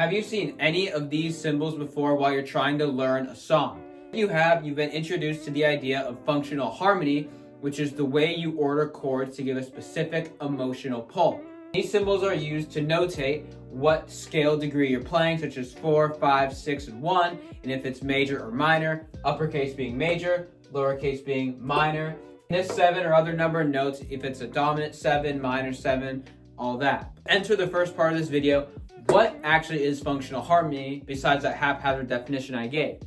Have you seen any of these symbols before while you're trying to learn a song? If you have, you've been introduced to the idea of functional harmony, which is the way you order chords to give a specific emotional pull. These symbols are used to notate what scale degree you're playing, such as 4, 5, 6, and 1, and if it's major or minor, uppercase being major, lowercase being minor. This 7 or other number notes if it's a dominant 7, minor 7, all that. Enter the first part of this video. What actually is functional harmony besides that haphazard definition I gave?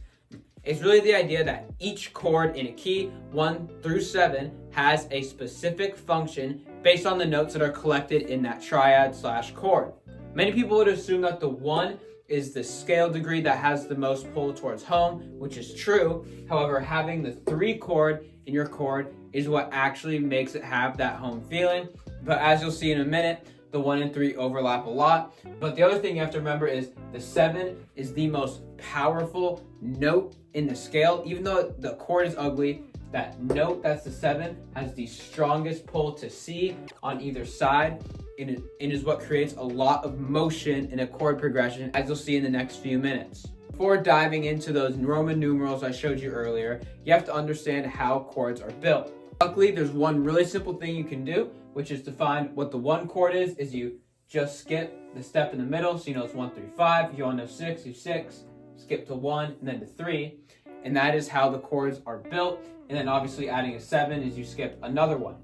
It's really the idea that each chord in a key 1 through 7 has a specific function based on the notes that are collected in that triad / chord. Many people would assume that the 1 is the scale degree that has the most pull towards home, which is true. However, having the 3 chord in your chord is what actually makes it have that home feeling. But as you'll see in a minute, the 1 and 3 overlap a lot. But the other thing you have to remember is the 7 is the most powerful note in the scale. Even though the chord is ugly, that note, that's the 7, has the strongest pull to C on either side. It is what creates a lot of motion in a chord progression, as you'll see in the next few minutes. Before diving into those Roman numerals I showed you earlier, you have to understand how chords are built. Luckily, there's one really simple thing you can do, which is to find what the 1 chord is you just skip the step in the middle, so you know it's 1, 3, 5. If you want to know 6, you 6, skip to 1, and then to 3. And that is how the chords are built. And then obviously adding a 7 is you skip another one.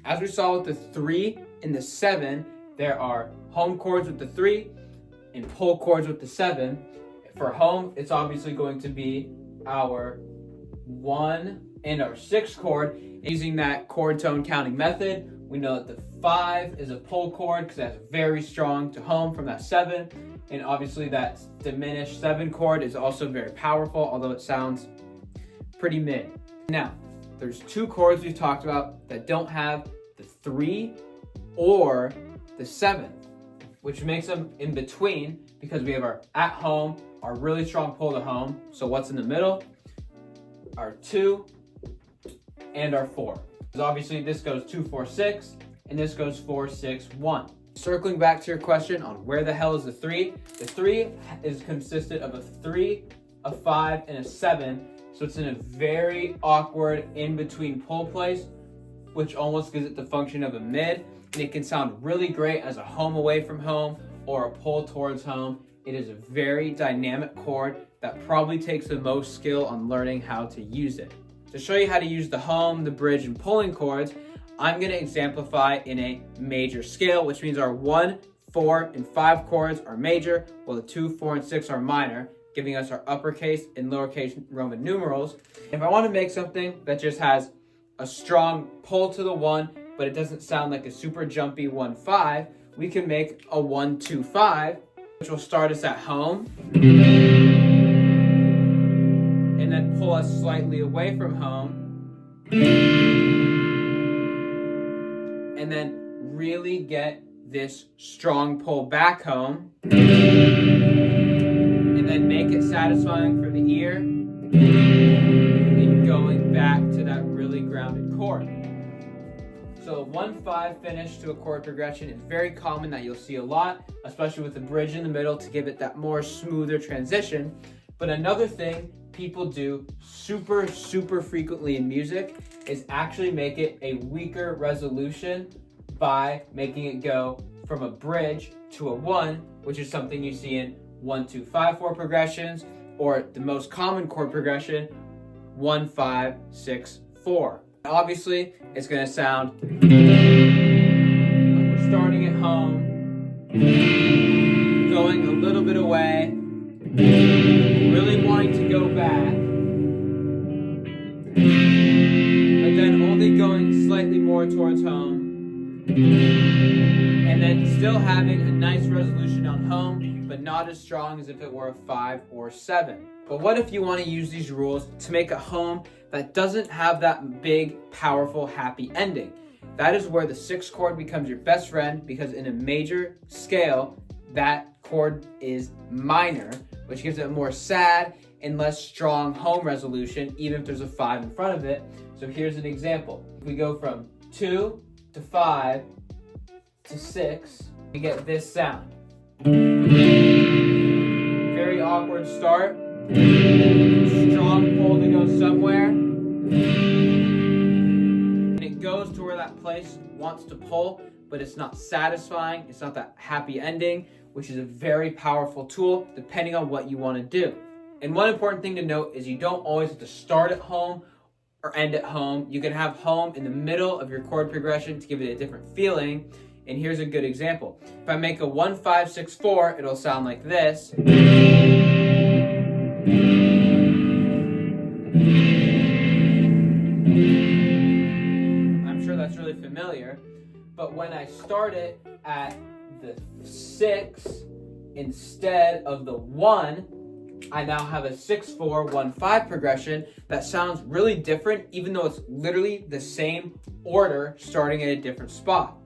As we saw with the 3 and the 7, there are home chords with the 3 and pull chords with the 7. For home, it's obviously going to be our 1 and our 6 chord. Using that chord tone counting method, we know that the 5 is a pull chord because that's very strong to home from that 7. And obviously that diminished 7 chord is also very powerful, although it sounds pretty mid. Now, there's 2 chords we've talked about that don't have the 3 or the 7, which makes them in between because we have our at home, our really strong pull to home. So what's in the middle? Our 2 and our 4. Because obviously this goes 2, 4, 6, and this goes 4, 6, 1. Circling back to your question on where the hell is the 3, the 3 is consisted of a 3, a 5, and a 7. So it's in a very awkward in-between pull place, which almost gives it the function of a mid. And it can sound really great as a home away from home or a pull towards home. It is a very dynamic chord that probably takes the most skill on learning how to use it. To show you how to use the home, the bridge, and pulling chords, I'm going to exemplify in a major scale, which means our 1, 4, and 5 chords are major, while the 2, 4, and 6 are minor, giving us our uppercase and lowercase Roman numerals. If I want to make something that just has a strong pull to the 1, but it doesn't sound like a super jumpy 1, 5, we can make a 1, 2, 5, which will start us at home, and then pull us slightly away from home, and then really get this strong pull back home, and then make it satisfying for the ear, and going back to that really grounded chord. So a 1, 5 finish to a chord progression is very common that you'll see a lot, especially with the bridge in the middle to give it that more smoother transition. But another thing people do super frequently in music is actually make it a weaker resolution by making it go from a bridge to a 1, which is something you see in 1, 2, 5, 4 progressions, or the most common chord progression, 1, 5, 6, 4. Obviously, it's going to sound like we're starting at home, going a little bit away, really wanting to go back, but then only going slightly more towards home, and then still having a nice resolution on home, but not as strong as if it were a 5 or 7. But what if you want to use these rules to make a home that doesn't have that big, powerful, happy ending? That is where the 6th chord becomes your best friend, because in a major scale, that chord is minor, which gives it a more sad and less strong home resolution, even if there's a 5 in front of it. So here's an example. If we go from 2 to 5 to 6, we get this sound. Strong pull to go somewhere. And it goes to where that place wants to pull, but it's not satisfying. It's not that happy ending, which is a very powerful tool depending on what you want to do. And one important thing to note is you don't always have to start at home or end at home. You can have home in the middle of your chord progression to give it a different feeling. And here's a good example. If I make a 1, 5, 6, 4, it'll sound like this. I'm sure that's really familiar. But when I start it at the 6 instead of the 1, I now have a 6, 4, 1, 5 progression that sounds really different, even though it's literally the same order starting at a different spot.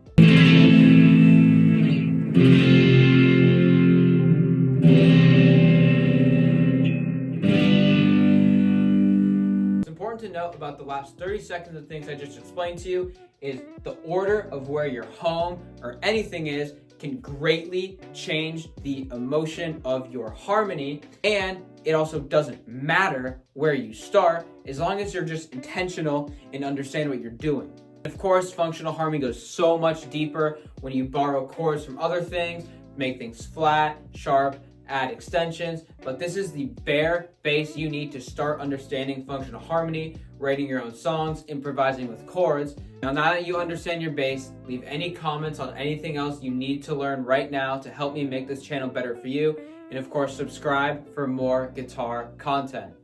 It's important to note about the last 30 seconds of things I just explained to you is the order of where your home or anything is can greatly change the emotion of your harmony, and it also doesn't matter where you start as long as you're just intentional and understand what you're doing. Of course, functional harmony goes so much deeper when you borrow chords from other things, make things flat, sharp, add extensions, but this is the bare base you need to start understanding functional harmony, writing your own songs, improvising with chords. Now that you understand your bass, leave any comments on anything else you need to learn right now to help me make this channel better for you. And of course, subscribe for more guitar content.